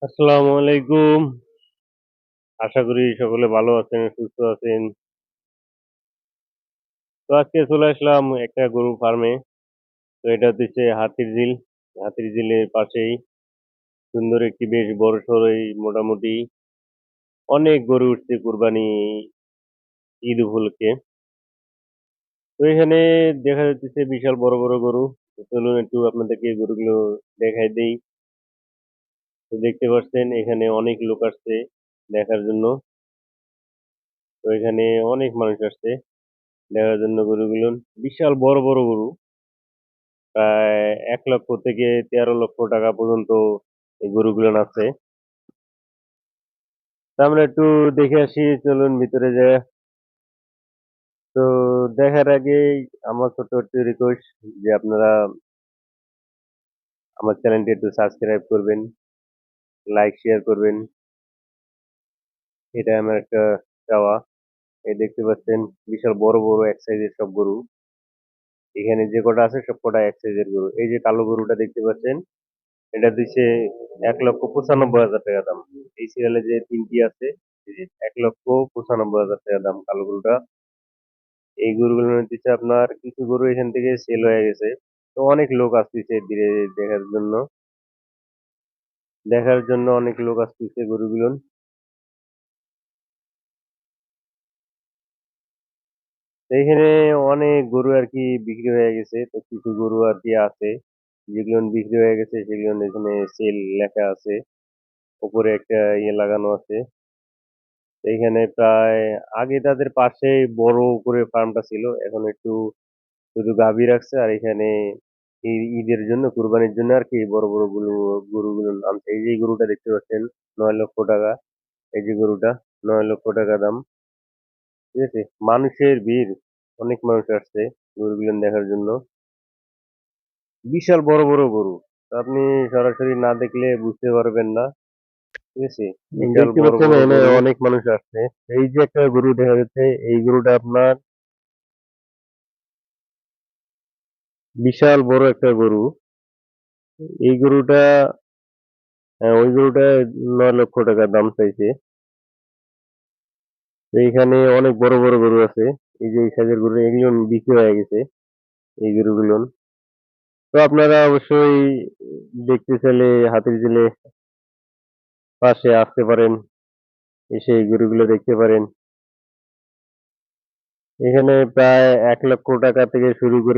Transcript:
আসসালামু আলাইকুম। আশা করি সকলে ভালো আছেন, সুস্থ আছেন। তো আজকে চলে আসলাম একটা গরু ফার্মে। তো এটা হচ্ছে হাতির ঝিল। হাতির ঝিলের পাশেই সুন্দর একটি বেশ বড়সড়ই মোটামুটি অনেক গরু উঠছে কুরবানি ঈদ উপলক্ষে। তো এখানে দেখা যাচ্ছে বিশাল বড় বড় গরু। তো চলুন একটু আপনাদেরকে গরুগুলো দেখাই দেই। তো দেখতে পাচ্ছেন এখানে অনেক লোক আসছে দেখার জন্য। তো এখানে অনেক মানুষ আসছে দেখার জন্য গরুগুলো। বিশাল বড় বড় গরু, প্রায় 1 লক্ষ থেকে 13 লক্ষ টাকা পর্যন্ত এই গরুগুলো আছে। তা আমরা একটু দেখে আসি, চলুন ভিতরে যাই। তো দেখার আগে আমার ছোট্ট একটু রিকোয়েস্ট যে আপনারা আমার চ্যানেলটি একটু সাবস্ক্রাইব করবেন, লাইক শেয়ার করবেন। এটা আমার একটা চাওয়া। এই দেখতে পাচ্ছেন বিশাল বড় বড় এক সাইজের সব গরু। এখানে যে কটা আছে সব কটা এক সাইজের গরু। এই যে কালো গরুটা দেখতে পাচ্ছেন, এটা দিচ্ছে 1,95,000 টাকা দাম। এই সিরিয়ালে যে তিনটি আছে, এই যে 1,95,000 টাকা দাম কালো গরুটা। এই গরুগুলো দিচ্ছে আপনার, কিছু গরু এখান থেকে সেল হয়ে গেছে। তো অনেক লোক আসতেছে ধীরে দেখার জন্য। অনেক লোক আসতেছে গরুগুলো। তো এখানে অনেক গরু আর কি বিক্রি হয়ে গেছে। তো কিছু গরু আর কি আছে যেগুলো বিক্রি হয়ে গেছে, সেগুলো এখানে সেল লেখা আছে, উপরে একটা ইয়ে লাগানো আছে। এইখানে প্রায় আগে তাদের পাশে বড় করে ফার্মটা ছিল, এখন একটু শুধু গাভী রাখছে। আর এখানে এই ঈদের জন্য, কুরবানির জন্য আর কি বড় বড় গরুগুলো আনছে। এই যে এই গরুটা দেখতে পাচ্ছেন, 9 লক্ষ টাকা। এই যে গরুটা 9 লক্ষ টাকা দাম। ঠিক আছে, মানুষের ভিড়, অনেক মানুষ আসছে গরুগুলো দেখার জন্য। বিশাল বড় বড় গরু, তো আপনি সরাসরি না দেখলে বুঝতে পারবেন না। ঠিক আছে, বিশাল দেখতে বড় পাচ্ছেন বড় এখানে গরু, অনেক মানুষ আসছে। এই যে একটা গরু দেখা যাচ্ছে, এই গরুটা আপনার বিশাল বড় একটা গরু। এই গরুটা, ওই গরুটা 9 লক্ষ টাকা দাম চাইছে। তো এইখানে অনেক বড় বড় গরু আছে। এই যে এই সাইজের গরু, এগুলো বিক্রি হয়ে গেছে এই গরুগুলো। তো আপনারা অবশ্যই দেখতে চাইলে হাতির ঝিলে পাশে আসতে পারেন, এসে এই গরুগুলো দেখতে পারেন। এখানে প্রায় 1 লক্ষ টাকা থেকে শুরু করে